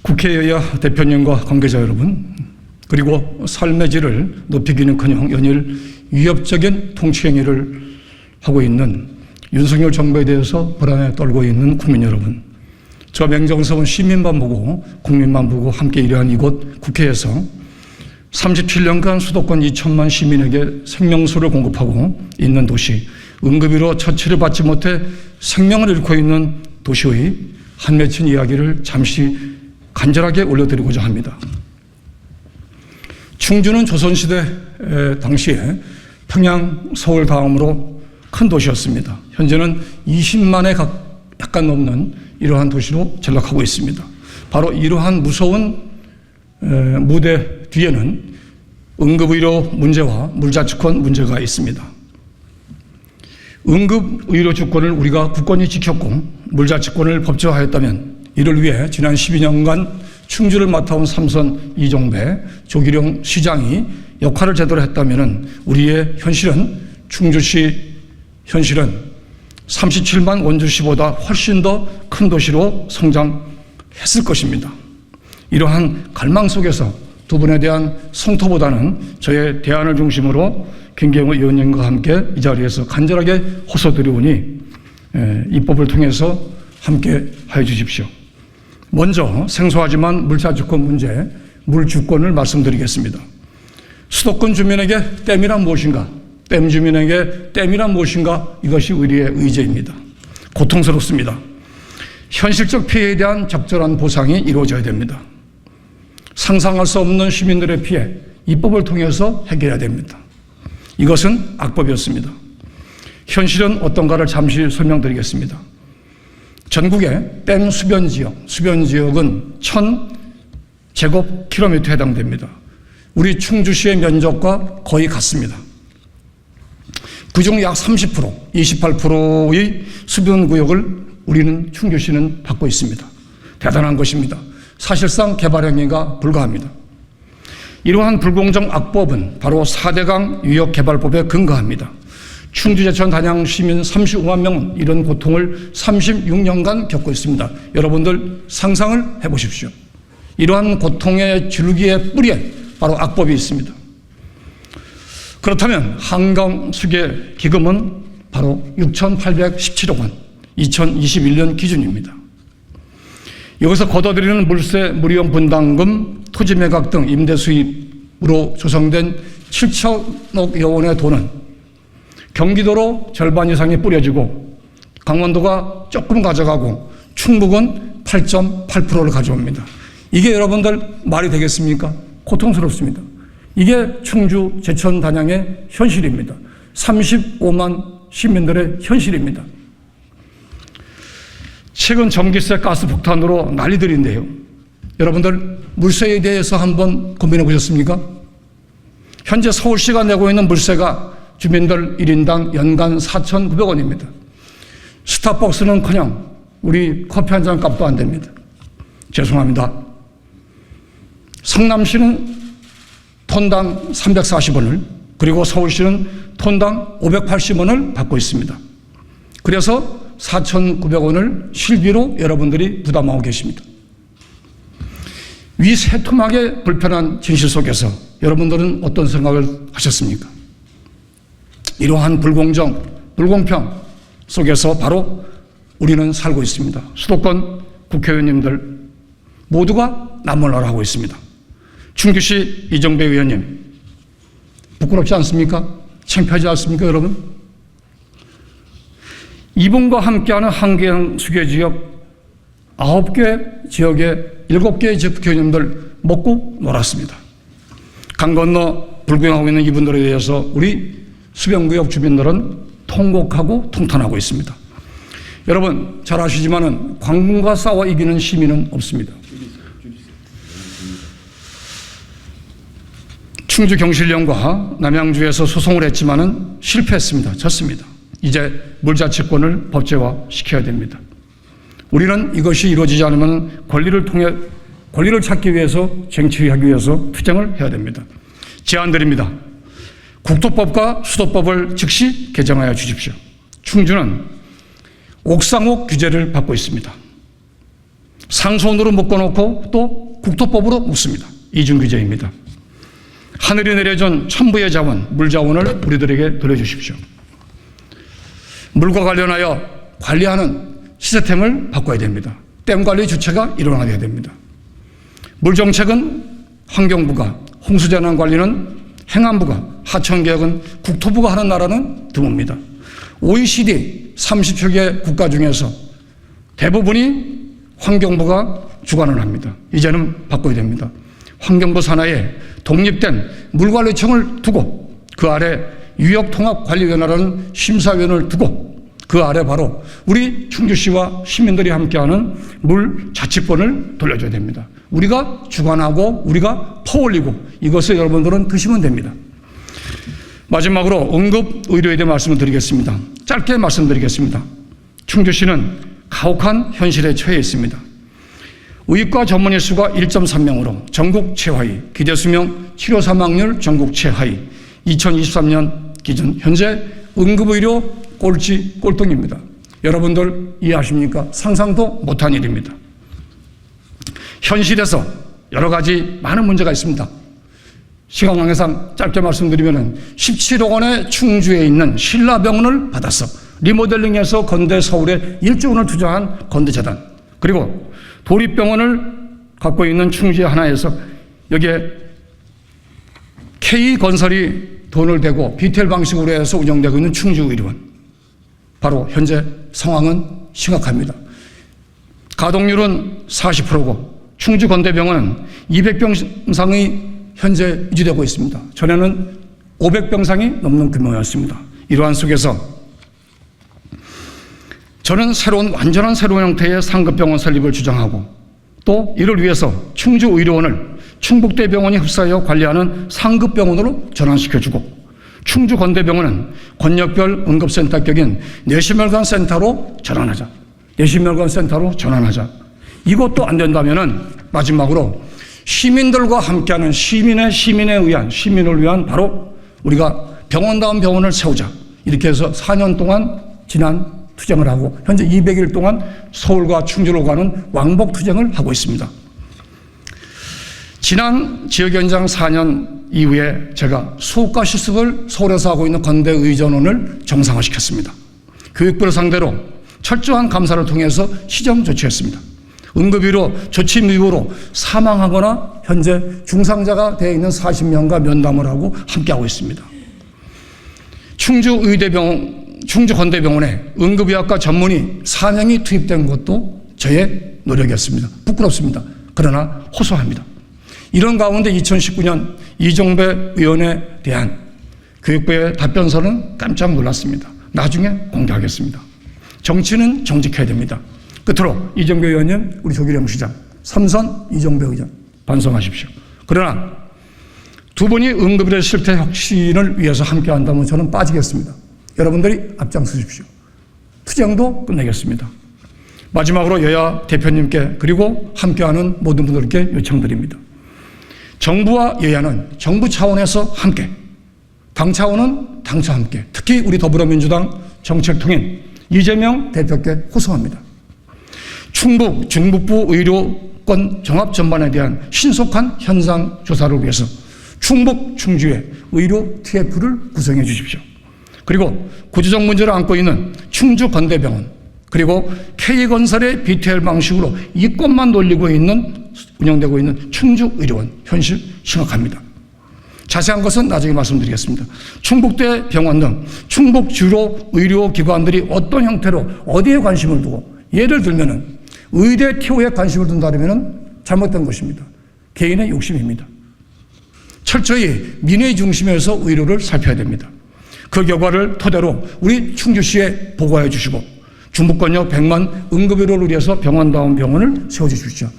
국회여야 대표님과 관계자 여러분, 그리고 삶의 질을 높이기는커녕 연일 위협적인 통치행위를 하고 있는 윤석열 정부에 대해서 불안에 떨고 있는 국민 여러분, 저 맹정스러운 시민만 보고 국민만 보고 함께 일해한 이곳 국회에서 37년간 수도권 2천만 시민에게 생명수를 공급하고 있는 도시, 응급의료 처치를 받지 못해 생명을 잃고 있는 도시의 한 맺힌 이야기를 잠시 간절하게 올려드리고자 합니다. 충주는 조선시대 당시에 평양, 서울 다음으로 큰 도시였습니다. 현재는 20만에 약간 넘는 이러한 도시로 전락하고 있습니다. 바로 이러한 무서운 무대 뒤에는 응급의료 문제와 물자치권 문제가 있습니다. 응급의료 주권을 우리가 굳건히 지켰고 물자치권을 법제화했다면 이를 위해 지난 12년간 충주를 맡아온 삼선 이종배, 조기룡 시장이 역할을 제대로 했다면 우리의 현실은, 충주시 현실은 37만 원주시보다 훨씬 더 큰 도시로 성장했을 것입니다. 이러한 갈망 속에서 두 분에 대한 성토보다는 저의 대안을 중심으로 김경호 의원님과 함께 이 자리에서 간절하게 호소드리오니 입법을 통해서 함께 하여 주십시오. 먼저 생소하지만 물자주권 문제, 물주권을 말씀드리겠습니다. 수도권 주민에게 댐이란 무엇인가? 댐 주민에게 댐이란 무엇인가? 이것이 우리의 의제입니다. 고통스럽습니다. 현실적 피해에 대한 적절한 보상이 이루어져야 됩니다. 상상할 수 없는 시민들의 피해, 입법을 통해서 해결해야 됩니다. 이것은 악법이었습니다. 현실은 어떤가를 잠시 설명드리겠습니다. 전국의 댐 수변지역은 1000제곱킬로미터에 해당됩니다. 우리 충주시의 면적과 거의 같습니다. 그중 약 30%, 28%의 수변구역을 우리는 충주시는 받고 있습니다. 대단한 것입니다. 사실상 개발행위가 불가합니다. 이러한 불공정 악법은 바로 4대강 유역개발법에 근거합니다. 충주, 제천, 단양 시민 35만 명은 이런 고통을 36년간 겪고 있습니다. 여러분들 상상을 해보십시오. 이러한 고통의 줄기의 뿌리에 바로 악법이 있습니다. 그렇다면 한강수계 기금은 바로 6,817억 원, 2021년 기준입니다. 여기서 걷어들이는 물세, 무리형 분담금, 토지 매각 등 임대 수입으로 조성된 7천억여 원의 돈은 경기도로 절반 이상이 뿌려지고 강원도가 조금 가져가고 충북은 8.8%를 가져옵니다. 이게 여러분들 말이 되겠습니까? 고통스럽습니다. 이게 충주, 제천, 단양의 현실입니다. 35만 시민들의 현실입니다. 최근 전기세, 가스 폭탄으로 난리들인데요. 여러분들 물세에 대해서 한번 고민해 보셨습니까? 현재 서울시가 내고 있는 물세가 주민들 1인당 연간 4,900원입니다. 스타벅스는커녕 우리 커피 한 잔 값도 안 됩니다. 죄송합니다. 성남시는 톤당 340원을, 그리고 서울시는 톤당 580원을 받고 있습니다. 그래서 4,900원을 실비로 여러분들이 부담하고 계십니다. 위세토막의 불편한 진실 속에서 여러분들은 어떤 생각을 하셨습니까? 이러한 불공정, 불공평 속에서 바로 우리는 살고 있습니다. 수도권 국회의원님들 모두가 남몰라를 하고 있습니다. 충주시 이종배 의원님, 부끄럽지 않습니까? 창피하지 않습니까, 여러분? 이분과 함께하는 한강 수계지역 9개 지역의 7개의 지역 국회의원님들 먹고 놀았습니다. 강 건너 불구경하고 있는 이분들에 대해서 우리 수변구역 주민들은 통곡하고 통탄하고 있습니다. 여러분 잘 아시지만은 광군과 싸워 이기는 시민은 없습니다. 충주경실련과 남양주에서 소송을 했지만은 실패했습니다. 졌습니다. 이제 물자치권을 법제화시켜야 됩니다. 우리는 이것이 이루어지지 않으면 권리를 찾기 위해서, 쟁취하기 위해서 투쟁을 해야 됩니다. 제안드립니다. 국토법과 수도법을 즉시 개정하여 주십시오. 충주는 옥상옥 규제를 받고 있습니다. 상손으로 묶어놓고 또 국토법으로 묶습니다. 이중규제입니다. 하늘이 내려준 천부의 자원, 물자원을 우리들에게 돌려주십시오. 물과 관련하여 관리하는 시스템을 바꿔야 됩니다. 댐 관리 주체가 일어나야 됩니다. 물정책은 환경부가, 홍수재난 관리는 행안부가, 하천개혁은 국토부가 하는 나라는 드뭅니다. OECD 30여 개 국가 중에서 대부분이 환경부가 주관을 합니다. 이제는 바꿔야 됩니다. 환경부 산하에 독립된 물관리청을 두고 그 아래 유역통합관리위원회라는 심사위원을 두고 그 아래 바로 우리 충주시와 시민들이 함께하는 물자치권을 돌려줘야 됩니다. 우리가 주관하고 우리가 퍼올리고 이것을 여러분들은 드시면 됩니다. 마지막으로 응급의료에 대해 말씀을 드리겠습니다. 짧게 말씀드리겠습니다. 충주시는 가혹한 현실에 처해 있습니다. 의과 전문의 수가 1.3명으로 전국 최하위, 기대수명 치료 사망률 전국 최하위, 2023년 기준 현재 응급의료 꼴등입니다. 여러분들 이해하십니까? 상상도 못한 일입니다. 현실에서 여러 가지 많은 문제가 있습니다. 시간 관계상 짧게 말씀드리면 17억 원의 충주에 있는 신라병원을 받아서 리모델링해서 건대 서울에 1조 원을 투자한 건대재단, 그리고 도립병원을 갖고 있는 충주의 하나에서 여기에 K건설이 돈을 대고 BTL 방식으로 해서 운영되고 있는 충주의료원, 바로 현재 상황은 심각합니다. 가동률은 40%고 충주건대병원은 200병상이 현재 유지되고 있습니다. 전에는 500병상이 넘는 규모였습니다. 이러한 속에서 저는 완전한 새로운 형태의 상급병원 설립을 주장하고 또 이를 위해서 충주의료원을 충북대병원이 흡사하여 관리하는 상급병원으로 전환시켜주고 충주건대병원은 권역별 응급센터격인 내시멸관 센터로 전환하자. 이것도 안 된다면 마지막으로 시민들과 함께하는 시민을 위한 바로 우리가 병원다운 병원을 세우자. 이렇게 해서 4년 동안 지난 투쟁을 하고 현재 200일 동안 서울과 충주로 가는 왕복 투쟁을 하고 있습니다. 지난 지역연장 4년 이후에 제가 수업과 실습을 서울에서 하고 있는 건대의전원을 정상화시켰습니다. 교육부를 상대로 철저한 감사를 통해서 시정 조치했습니다. 응급의료 조치 미흡으로 사망하거나 현재 중상자가 되어 있는 40명과 면담을 하고 함께하고 있습니다. 충주건대병원에 응급의학과 전문의 4명이 투입된 것도 저의 노력이었습니다. 부끄럽습니다. 그러나 호소합니다. 이런 가운데 2019년 이종배 의원에 대한 교육부의 답변서는 깜짝 놀랐습니다. 나중에 공개하겠습니다. 정치는 정직해야 됩니다. 끝으로 이종배 의원님, 우리 조기령 시장, 삼선 이종배 의장 반성하십시오. 그러나 두 분이 응급의료 실태 혁신을 위해서 함께한다면 저는 빠지겠습니다. 여러분들이 앞장서십시오. 투쟁도 끝내겠습니다. 마지막으로 여야 대표님께 그리고 함께하는 모든 분들께 요청드립니다. 정부와 여야는 정부 차원에서 함께, 당 차원은 당차 함께, 특히 우리 더불어민주당 정책통인 이재명 대표께 호소합니다. 충북, 중북부 의료권 종합 전반에 대한 신속한 현상 조사를 위해서 충북, 충주의 의료 TF를 구성해 주십시오. 그리고 구조적 문제를 안고 있는 충주건대병원, 그리고 K건설의 BTL 방식으로 이권만 돌리고 있는, 운영되고 있는 충주의료원, 현실 심각합니다. 자세한 것은 나중에 말씀드리겠습니다. 충북대 병원 등 충북 주로 의료기관들이 어떤 형태로 어디에 관심을 두고, 예를 들면은 의대 TO에 관심을 둔다면 잘못된 것입니다. 개인의 욕심입니다. 철저히 민의 중심에서 의료를 살펴야 됩니다. 그 결과를 토대로 우리 충주시에 보고해 주시고 중부권역 100만 응급의료를 위해서 병원다운 병원을 세워주십시오.